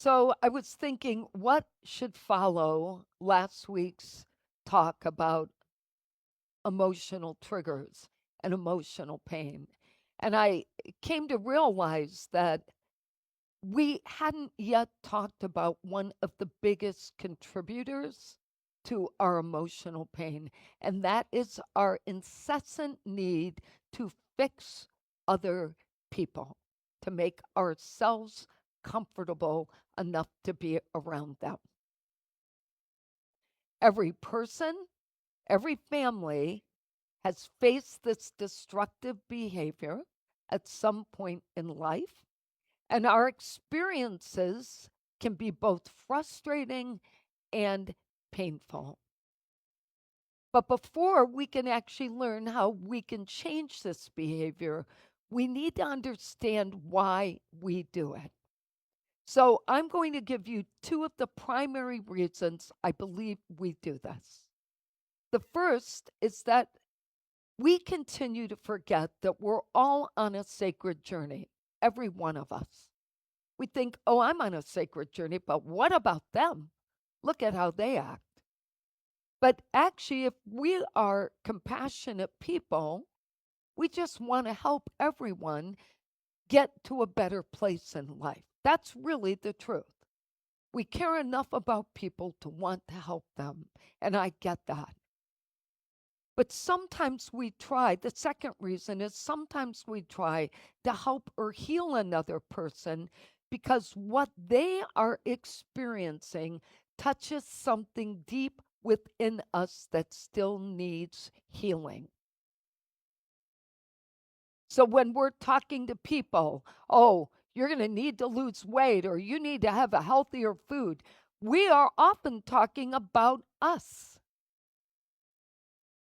So I was thinking, what should follow last week's talk about emotional triggers and emotional pain? And I came to realize that we hadn't yet talked about one of the biggest contributors to our emotional pain, and that is our incessant need to fix other people, to make ourselves comfortable enough to be around them. Every person, every family has faced this destructive behavior at some point in life. And our experiences can be both frustrating and painful. But before we can actually learn how we can change this behavior, we need to understand why we do it. So I'm going to give you two of the primary reasons I believe we do this. The first is that we continue to forget that we're all on a sacred journey, every one of us. We think, oh, I'm on a sacred journey, but what about them? Look at how they act. But actually, if we are compassionate people, we just want to help everyone get to a better place in life. That's really the truth. We care enough about people to want to help them, and I get that. But sometimes we try, the second reason is sometimes we try to help or heal another person because what they are experiencing touches something deep within us that still needs healing. So when we're talking to people, oh, you're going to need to lose weight or you need to have a healthier food, we are often talking about us.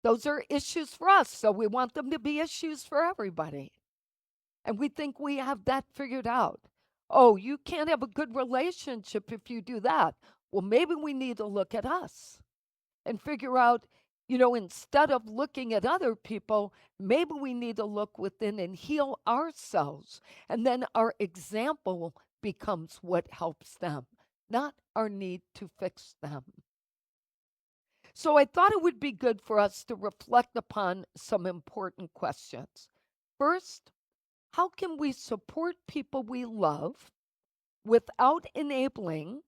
Those are issues for us, so we want them to be issues for everybody. And we think we have that figured out. Oh, you can't have a good relationship if you do that. Well, maybe we need to look at us and figure out, instead of looking at other people, maybe we need to look within and heal ourselves. And then our example becomes what helps them, not our need to fix them. So I thought it would be good for us to reflect upon some important questions. First, how can we support people we love without enabling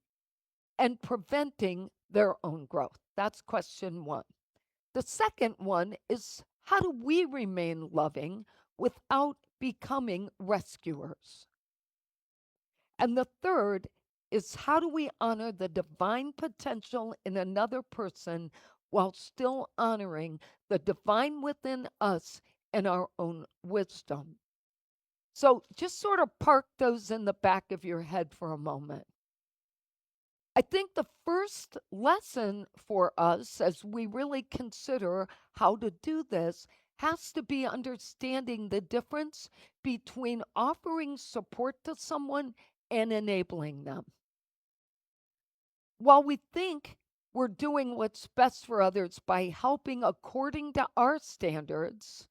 and preventing their own growth? That's question one. The second one is how do we remain loving without becoming rescuers? And the third is how do we honor the divine potential in another person while still honoring the divine within us and our own wisdom? So just sort of park those in the back of your head for a moment. I think the first lesson for us as we really consider how to do this has to be understanding the difference between offering support to someone and enabling them. While we think we're doing what's best for others by helping according to our standards,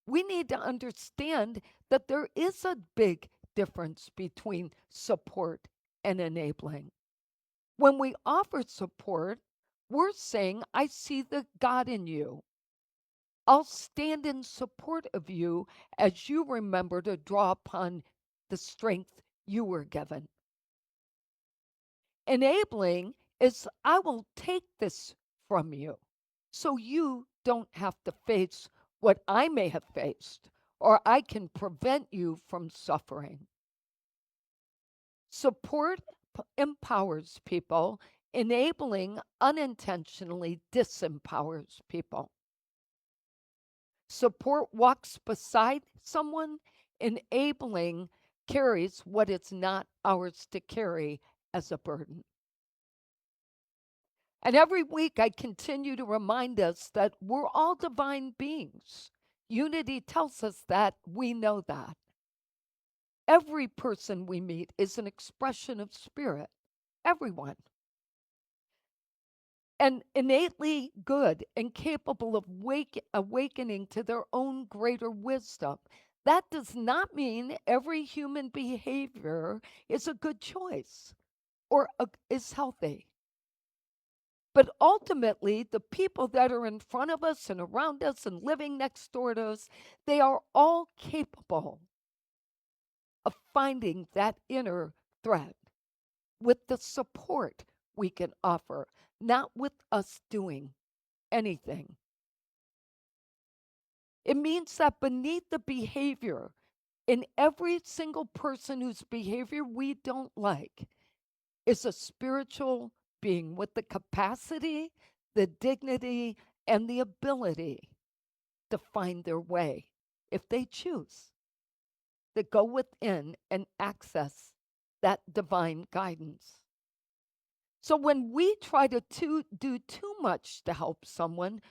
we need to understand that there is a big difference between support and enabling. When we offer support, we're saying, I see the God in you. I'll stand in support of you as you remember to draw upon the strength you were given. Enabling is, I will take this from you so you don't have to face what I may have faced, or I can prevent you from suffering. Support empowers people, enabling unintentionally disempowers people. Support walks beside someone, enabling carries what is not ours to carry as a burden. And every week I continue to remind us that we're all divine beings. Unity tells us that, we know that. Every person we meet is an expression of spirit. Everyone. And innately good and capable of awakening to their own greater wisdom. That does not mean every human behavior is a good choice. or is healthy. But ultimately, the people that are in front of us and around us and living next door to us, they are all capable of finding that inner thread with the support we can offer, not with us doing anything. It means that beneath the behavior in every single person whose behavior we don't like is a spiritual being with the capacity, the dignity, and the ability to find their way if they choose to go within and access that divine guidance. So when we try to do too much to help someone,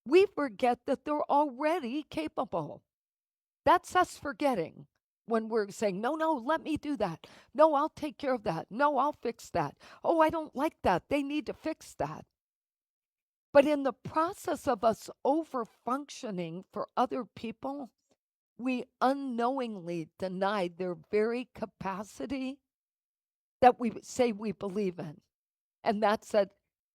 we forget that they're already capable. That's us forgetting when we're saying, no, no, let me do that. No, I'll take care of that. No, I'll fix that. Oh, I don't like that. They need to fix that. But in the process of us over functioning for other people, we unknowingly deny their very capacity that we say we believe in. And that's that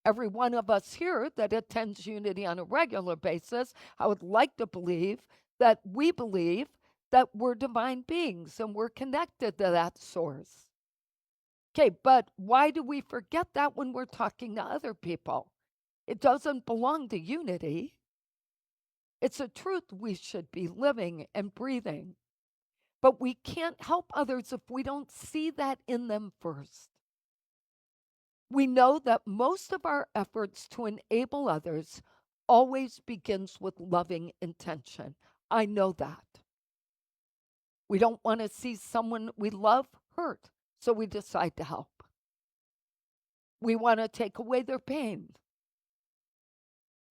every one of us here that attends Unity on a regular basis, I would like to believe that we believe that we're divine beings and we're connected to that source. Okay, but why do we forget that when we're talking to other people? It doesn't belong to Unity. It's a truth we should be living and breathing. But we can't help others if we don't see that in them first. We know that most of our efforts to enable others always begins with loving intention. I know that. We don't want to see someone we love hurt, so we decide to help. We want to take away their pain.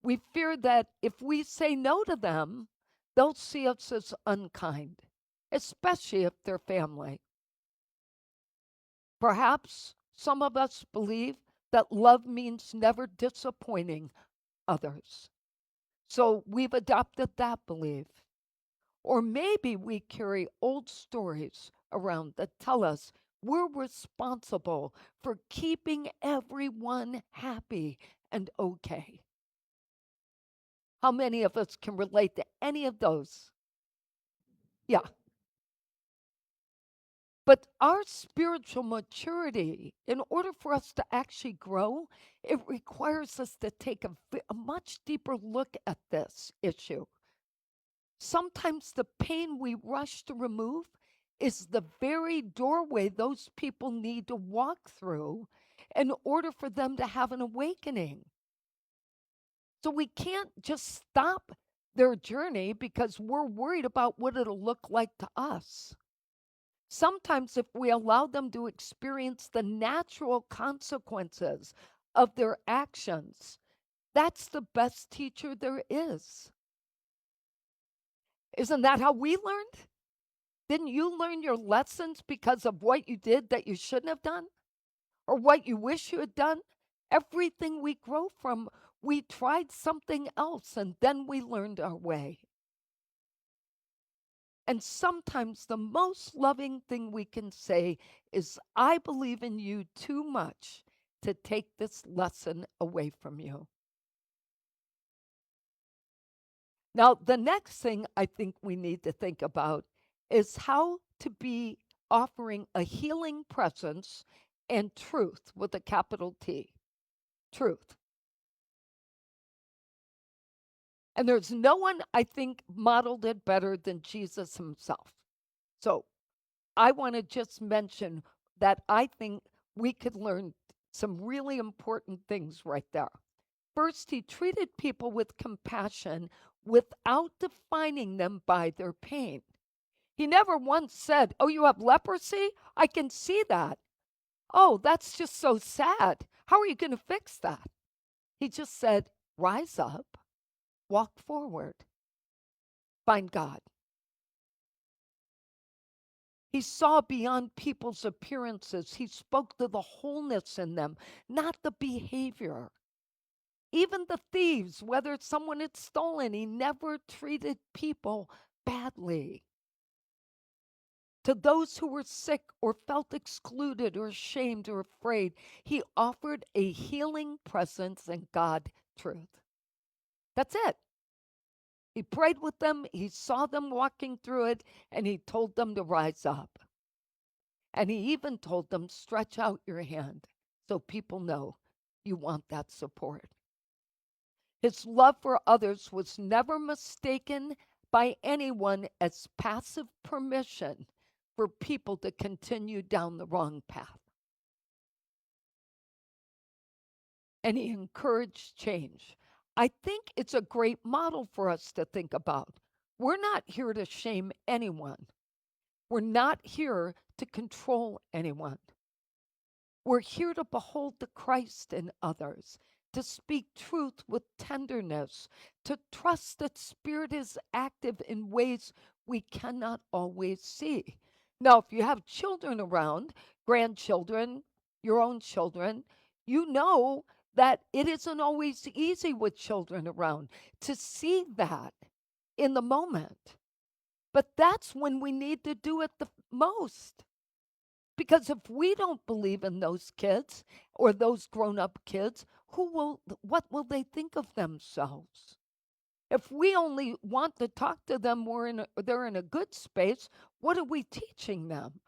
We fear that if we say no to them, they'll see us as unkind, especially if they're family. Perhaps some of us believe that love means never disappointing others. So we've adopted that belief. Or maybe we carry old stories around that tell us we're responsible for keeping everyone happy and okay. How many of us can relate to any of those? Yeah. But our spiritual maturity, in order for us to actually grow, it requires us to take a much deeper look at this issue. Sometimes the pain we rush to remove is the very doorway those people need to walk through in order for them to have an awakening. So we can't just stop their journey because we're worried about what it'll look like to us. Sometimes, if we allow them to experience the natural consequences of their actions, that's the best teacher there is. Isn't that how we learned? Didn't you learn your lessons because of what you did that you shouldn't have done? Or what you wish you had done? Everything we grow from, we tried something else and then we learned our way. And sometimes the most loving thing we can say is, I believe in you too much to take this lesson away from you. Now, the next thing I think we need to think about is how to be offering a healing presence and truth with a capital T. Truth. And there's no one, I think, modeled it better than Jesus himself. So I want to just mention that I think we could learn some really important things right there. First, he treated people with compassion without defining them by their pain. He never once said, oh, you have leprosy? I can see that. Oh, that's just so sad. How are you going to fix that? He just said, rise up, walk forward, find God. He saw beyond people's appearances. He spoke to the wholeness in them, not the behavior. Even the thieves, whether someone had stolen, he never treated people badly. To those who were sick or felt excluded or ashamed or afraid, he offered a healing presence and God truth. That's it. He prayed with them, he saw them walking through it, and he told them to rise up. And he even told them, stretch out your hand so people know you want that support. His love for others was never mistaken by anyone as passive permission for people to continue down the wrong path. And he encouraged change. I think it's a great model for us to think about. We're not here to shame anyone. We're not here to control anyone. We're here to behold the Christ in others, to speak truth with tenderness, to trust that Spirit is active in ways we cannot always see. Now, if you have children around, grandchildren, your own children, you know that it isn't always easy with children around to see that in the moment. But that's when we need to do it the most. Because if we don't believe in those kids or those grown-up kids, what will they think of themselves? If we only want to talk to them they're in a good space, what are we teaching them?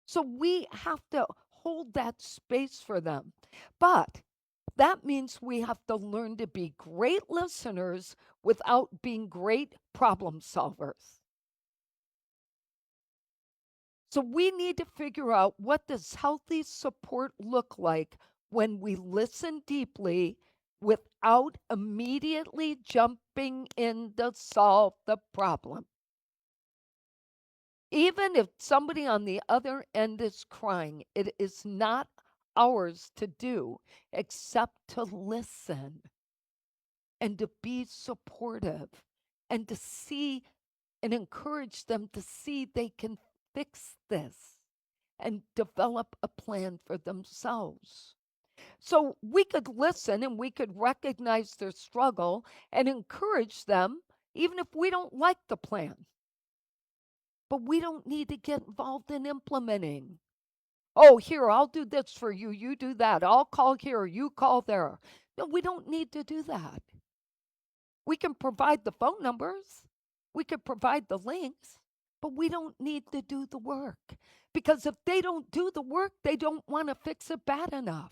So we have to hold that space for them. But that means we have to learn to be great listeners without being great problem solvers. So we need to figure out, what does healthy support look like when we listen deeply without immediately jumping in to solve the problem. Even if somebody on the other end is crying, it is not ours to do except to listen and to be supportive and to see and encourage them to see they can fix this and develop a plan for themselves. So we could listen and we could recognize their struggle and encourage them, even if we don't like the plan. But we don't need to get involved in implementing. Oh, here, I'll do this for you. You do that. I'll call here. You call there. No, we don't need to do that. We can provide the phone numbers. We can provide the links, but we don't need to do the work. Because if they don't do the work, they don't want to fix it bad enough.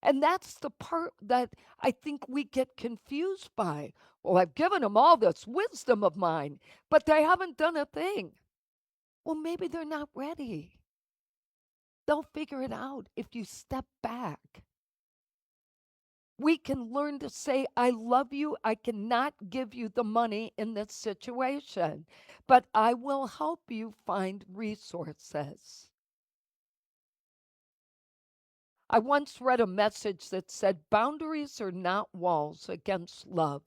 And that's the part that I think we get confused by. Well, I've given them all this wisdom of mine, but they haven't done a thing. Well, maybe they're not ready. They'll figure it out if you step back. We can learn to say, I love you. I cannot give you the money in this situation, but I will help you find resources. I once read a message that said, boundaries are not walls against love.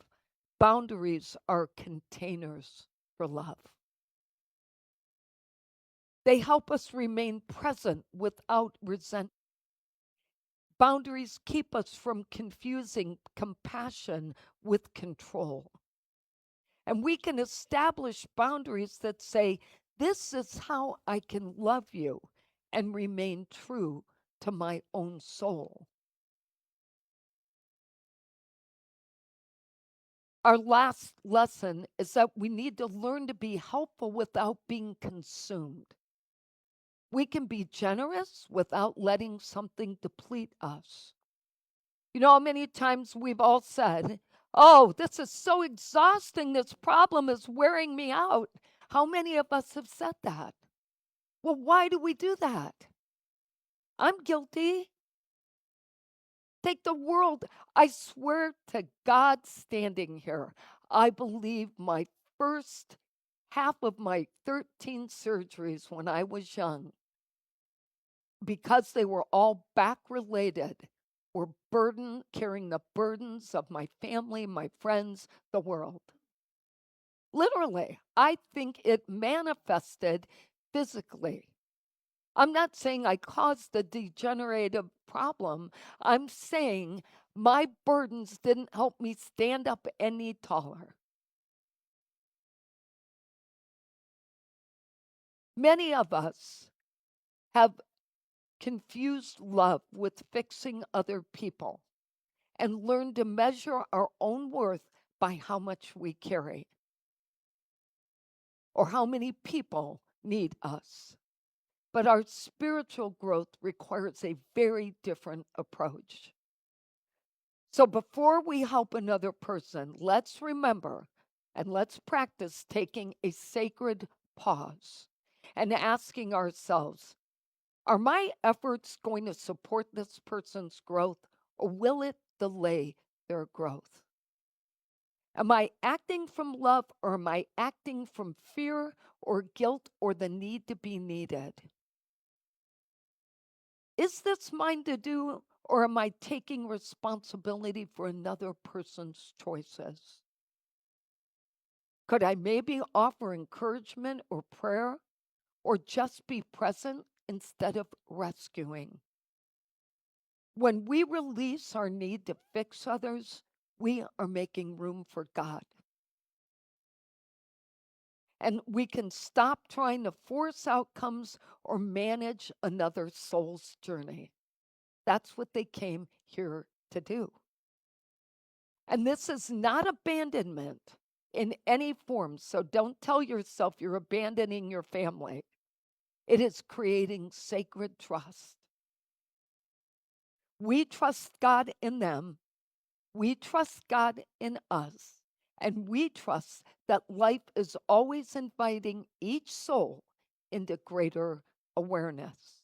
Boundaries are containers for love. They help us remain present without resentment. Boundaries keep us from confusing compassion with control. And we can establish boundaries that say, this is how I can love you and remain true to my own soul. Our last lesson is that we need to learn to be helpful without being consumed. We can be generous without letting something deplete us. You know how many times we've all said, oh, this is so exhausting. This problem is wearing me out. How many of us have said that? Well, why do we do that? I'm guilty. Take the world. I swear to God standing here, I believe my first half of my 13 surgeries when I was young, because they were all back related, were carrying the burdens of my family, my friends, the world. Literally, I think it manifested physically. I'm not saying I caused the degenerative problem. I'm saying my burdens didn't help me stand up any taller. Many of us have confused love with fixing other people and learned to measure our own worth by how much we carry or how many people need us. But our spiritual growth requires a very different approach. So before we help another person, let's remember and let's practice taking a sacred pause and asking ourselves, are my efforts going to support this person's growth or will it delay their growth? Am I acting from love or am I acting from fear or guilt or the need to be needed? Is this mine to do or am I taking responsibility for another person's choices? Could I maybe offer encouragement or prayer or just be present instead of rescuing? When we release our need to fix others, we are making room for God. And we can stop trying to force outcomes or manage another soul's journey. That's what they came here to do. And this is not abandonment in any form. So don't tell yourself you're abandoning your family. It is creating sacred trust. We trust God in them. We trust God in us. And we trust that life is always inviting each soul into greater awareness.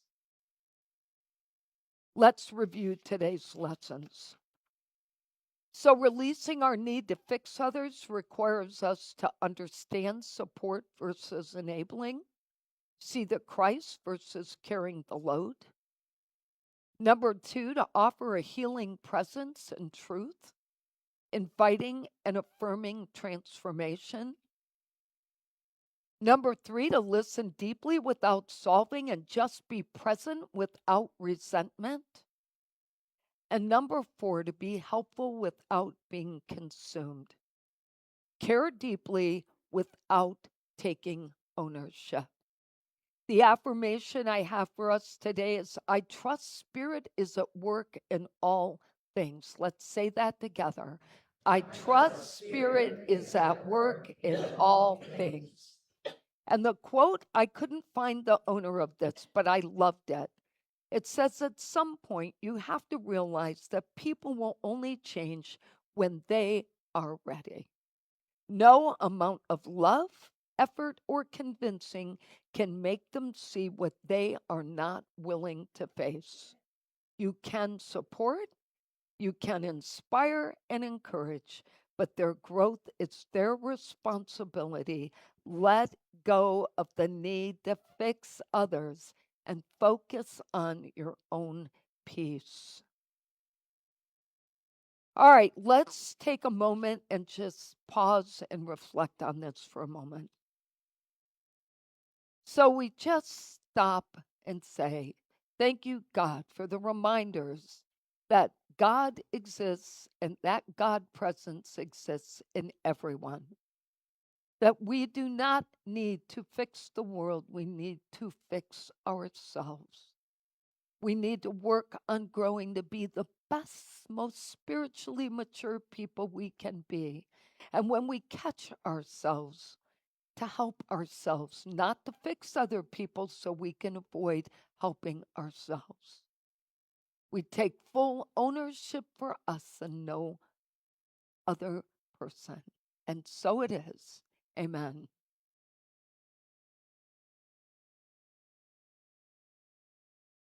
Let's review today's lessons. So, releasing our need to fix others requires us to understand support versus enabling, see the Christ versus carrying the load. Number two, to offer a healing presence and truth, inviting and affirming transformation. Number three, to listen deeply without solving and just be present without resentment. And number four, to be helpful without being consumed. Care deeply without taking ownership. The affirmation I have for us today is I trust Spirit is at work in all things. Let's say that together. I trust Spirit is at work in all things. And the quote, I couldn't find the owner of this, but I loved it. It says at some point you have to realize that people will only change when they are ready. No amount of love, effort, or convincing can make them see what they are not willing to face. You can support, you can inspire and encourage, but their growth is their responsibility. Let go of the need to fix others and focus on your own peace. All right, let's take a moment and just pause and reflect on this for a moment. So we just stop and say, thank you, God, for the reminders that God exists and that God presence exists in everyone. That we do not need to fix the world, we need to fix ourselves. We need to work on growing to be the best, most spiritually mature people we can be. And when we catch ourselves, to help ourselves, not to fix other people so we can avoid helping ourselves. We take full ownership for us and no other person. And so it is. Amen.